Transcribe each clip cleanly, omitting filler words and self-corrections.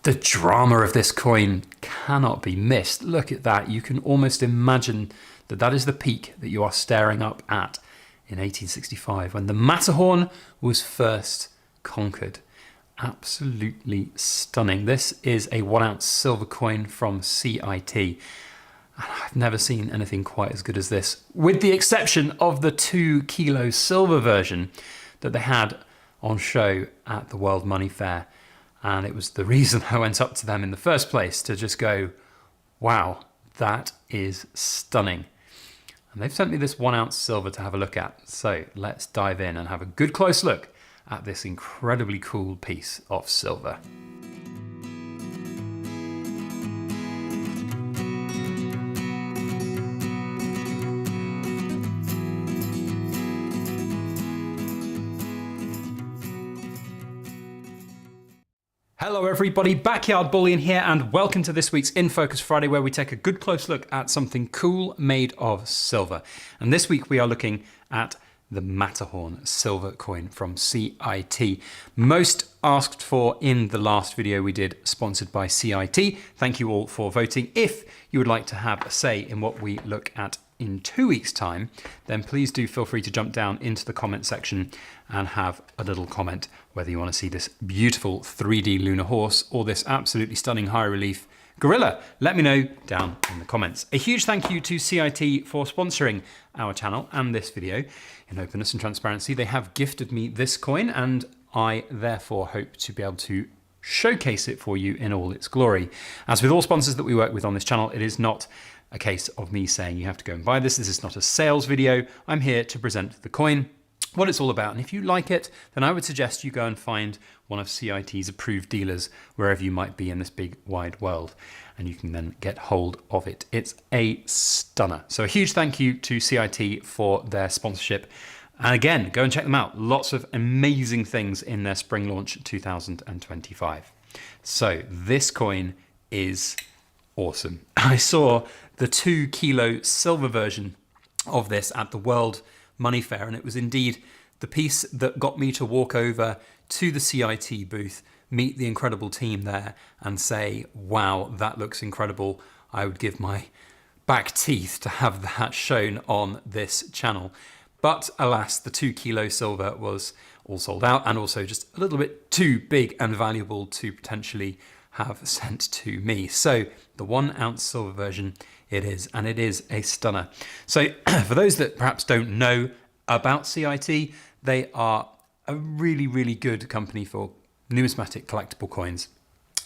The drama of this coin cannot be missed. Look at that. You can almost imagine that that is the peak that you are staring up at in 1865 when the Matterhorn was first conquered. Absolutely stunning. This is a 1 ounce silver coin from CIT. I've never seen anything quite as good as this, with the exception of the 2 kilo silver version that they had on show at the World Money Fair. And it was the reason I went up to them in the first place, to just go, wow, that is stunning. And they've sent me this 1 ounce silver to have a look at. So let's dive in and have a good close look at this incredibly cool piece of silver. Hello everybody, Backyard Bullion here, and welcome to this week's In Focus Friday, where we take a good close look at something cool made of silver. And this week we are looking at the Matterhorn silver coin from CIT. Most asked for in the last video we did, sponsored by CIT. Thank you all for voting. If you would like to have a say in what we look at in 2 weeks' time, then please do feel free to jump down into the comment section and have a little comment whether you want to see this beautiful 3D lunar horse or this absolutely stunning high relief gorilla. Let me know down in the comments. A huge thank you to CIT for sponsoring our channel and this video. In openness and transparency, they have gifted me this coin, and I therefore hope to be able to showcase it for you in all its glory. As with all sponsors that we work with on this channel, it is not a case of me saying you have to go and buy this. This is not a sales video. I'm here to present the coin, what it's all about. And if you like it, then I would suggest you go and find one of CIT's approved dealers wherever you might be in this big wide world, and you can then get hold of it. It's a stunner. So a huge thank you to CIT for their sponsorship. And again, go and check them out. Lots of amazing things in their spring launch 2025. So this coin is awesome. I saw the 2 kilo silver version of this at the World Money Fair, and it was indeed the piece that got me to walk over to the CIT booth, meet the incredible team there, and say, wow, that looks incredible. I would give my back teeth to have that shown on this channel. But alas, the 2 kilo silver was all sold out, and also just a little bit too big and valuable to potentially have sent to me. So the 1 ounce silver version it is, and it is a stunner. So for those that perhaps don't know about CIT, they are a really, really good company for numismatic collectible coins.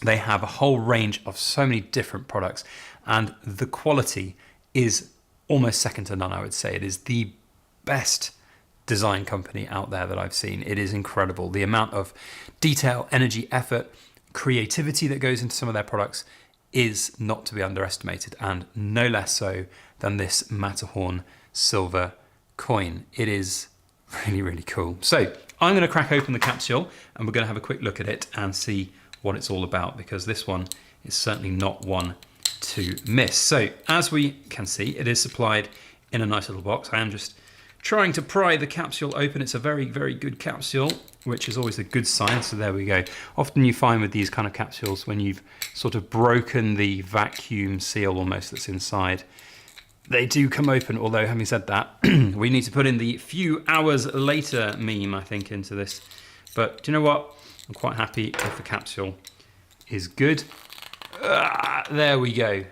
They have a whole range of so many different products, and the quality is almost second to none, I would say. It is the best design company out there that I've seen. It is incredible. The amount of detail, energy, effort, creativity that goes into some of their products is not to be underestimated, and no less so than this Matterhorn silver coin. It is really, really cool. So I'm going to crack open the capsule and we're going to have a quick look at it and see what it's all about, because this one is certainly not one to miss. So as we can see, it is supplied in a nice little box. I am just trying to pry the capsule open. It's a very, very good capsule, which is always a good sign. So there we go. Often you find with these kind of capsules, when you've sort of broken the vacuum seal almost that's inside, they do come open. Although having said that, we need to put in the few hours later meme, I think, into this. But do you know what? I'm quite happy if the capsule is good. There we go.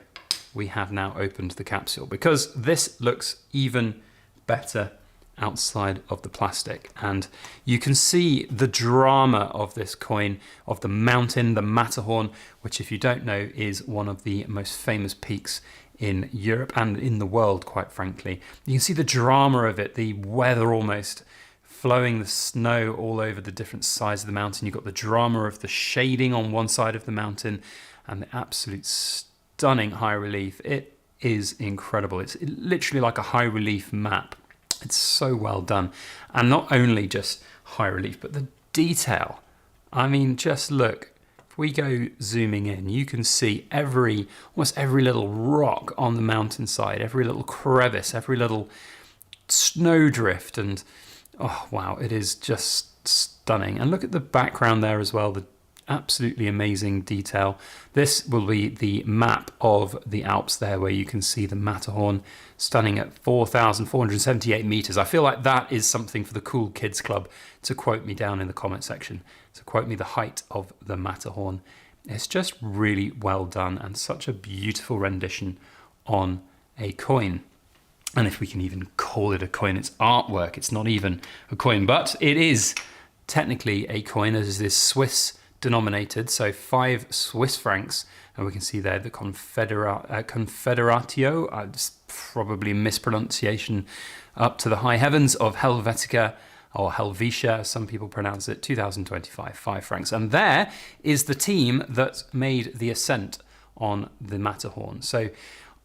We have now opened the capsule, because this looks even better outside of the plastic, and you can see the drama of this coin, of the mountain, the Matterhorn, which, if you don't know, is one of the most famous peaks in Europe and in the world, quite frankly. You can see the drama of it, the weather almost flowing, the snow all over the different sides of the mountain. You've got the drama of the shading on one side of the mountain and the absolute stunning high relief. It is incredible. It's literally like a high relief map. It's so well done. And not only just high relief, but the detail. I mean, just look. If we go zooming in, you can see almost every little rock on the mountainside, every little crevice, every little snowdrift, and oh wow, it is just stunning. And look at the background there as well, the Absolutely amazing detail. This will be the map of the Alps there, where you can see the Matterhorn stunning at 4,478 meters. I feel like that is something for the Cool Kids Club to quote me down in the comment section. To quote me the height of the Matterhorn. It's just really well done and such a beautiful rendition on a coin. And if we can even call it a coin, it's artwork. It's not even a coin, but it is technically a coin. It is this Swiss denominated, so 5 Swiss francs, and we can see there the Confederatio, probably mispronunciation up to the high heavens, of Helvetica, or Helvetia, as some people pronounce it, 2025, 5 francs. And there is the team that made the ascent on the Matterhorn. So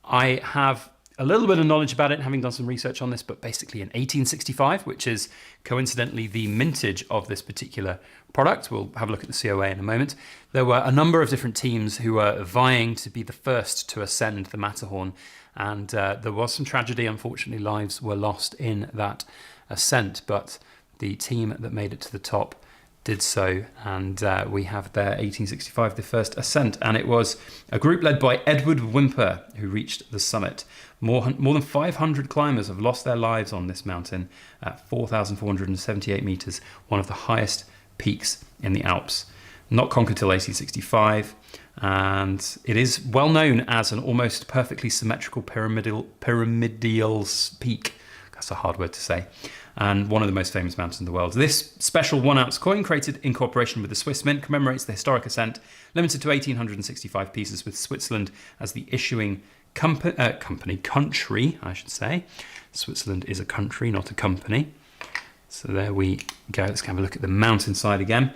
I have a little bit of knowledge about it, having done some research on this, but basically in 1865, which is coincidentally the mintage of this particular product. We'll have a look at the COA in a moment. There were a number of different teams who were vying to be the first to ascend the Matterhorn, and there was some tragedy. Unfortunately, lives were lost in that ascent, but the team that made it to the top did so, and we have there 1865, the first ascent, and it was a group led by Edward Whymper who reached the summit. More than 500 climbers have lost their lives on this mountain at 4,478 meters, one of the highest peaks in the Alps. Not conquered till 1865, and it is well known as an almost perfectly symmetrical pyramidal peak. That's a hard word to say. And one of the most famous mountains in the world. This special 1-ounce coin, created in cooperation with the Swissmint, commemorates the historic ascent, limited to 1,865 pieces, with Switzerland as the issuing country, I should say. Switzerland is a country, not a company. So there we go. Let's have a look at the mountainside again.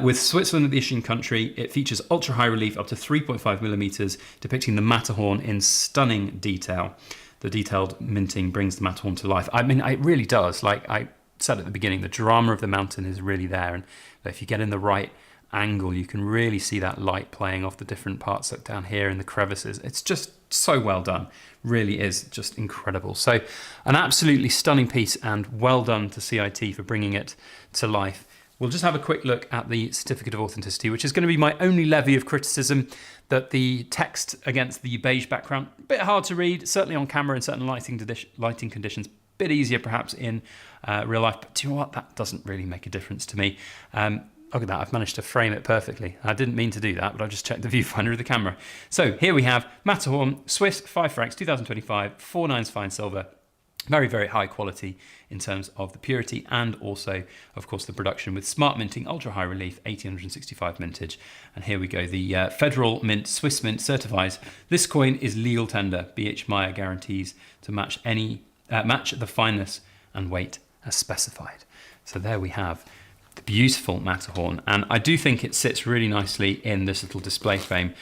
With Switzerland as the issuing country, it features ultra-high relief up to 3.5 millimeters, depicting the Matterhorn in stunning detail. The detailed minting brings the Matterhorn to life. I mean, it really does. Like I said at the beginning, the drama of the mountain is really there. And if you get in the right angle, you can really see that light playing off the different parts up down here in the crevices. It's just so well done. Really is just incredible. So an absolutely stunning piece, and well done to CIT for bringing it to life. We'll just have a quick look at the certificate of authenticity, which is going to be my only levy of criticism, that the text against the beige background, a bit hard to read, certainly on camera in certain lighting conditions, a bit easier perhaps in real life, but do you know what, that doesn't really make a difference to me. Look at that, I've managed to frame it perfectly. I didn't mean to do that, but I just checked the viewfinder of the camera. So here we have Matterhorn, Swiss, 5 francs, 2025, 4 nines fine silver. Very, very high quality in terms of the purity, and also, of course, the production with smart minting, ultra high relief, 1865 mintage. And here we go. The Federal Mint, Swissmint certifies this coin is legal tender. BH Meyer guarantees to match the fineness and weight as specified. So there we have the beautiful Matterhorn, and I do think it sits really nicely in this little display frame.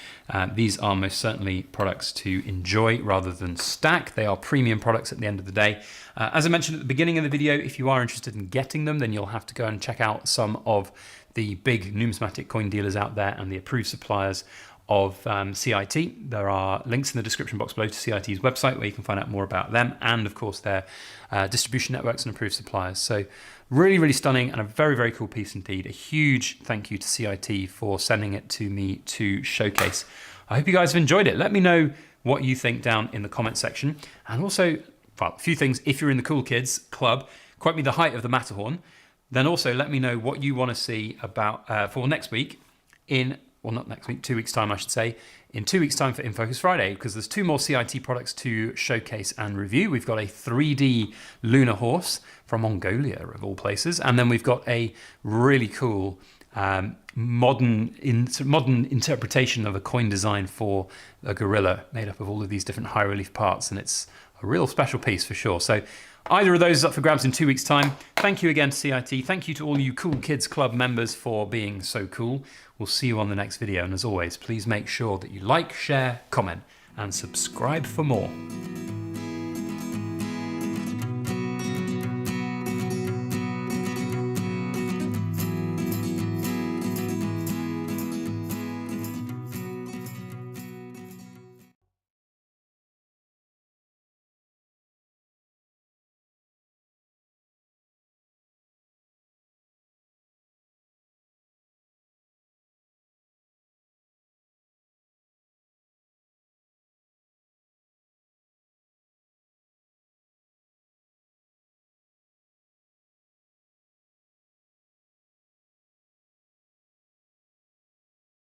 These are most certainly products to enjoy rather than stack. They are premium products at the end of the day. As I mentioned at the beginning of the video, if you are interested in getting them, then you'll have to go and check out some of the big numismatic coin dealers out there and the approved suppliers of CIT. There are links in the description box below to CIT's website where you can find out more about them, and of course their distribution networks and approved suppliers. So really, really stunning, and a very, very cool piece indeed. A huge thank you to CIT for sending it to me to showcase. I hope you guys have enjoyed it. Let me know what you think down in the comment section. And also, well, a few things. If you're in the Cool Kids Club, quote me the height of the Matterhorn. Then also let me know what you want to see about for next week well, not next week, 2 weeks time, I should say, in 2 weeks time for In Focus Friday, because there's 2 more CIT products to showcase and review. We've got a 3D lunar horse from Mongolia, of all places, and then we've got a really cool modern interpretation of a coin design for a gorilla made up of all of these different high relief parts, and it's a real special piece for sure. So either of those is up for grabs in 2 weeks time. Thank you again to CIT. Thank you to all you Cool Kids Club members for being so cool. We'll see you on the next video, and as always, please make sure that you like, share, comment, and subscribe for more.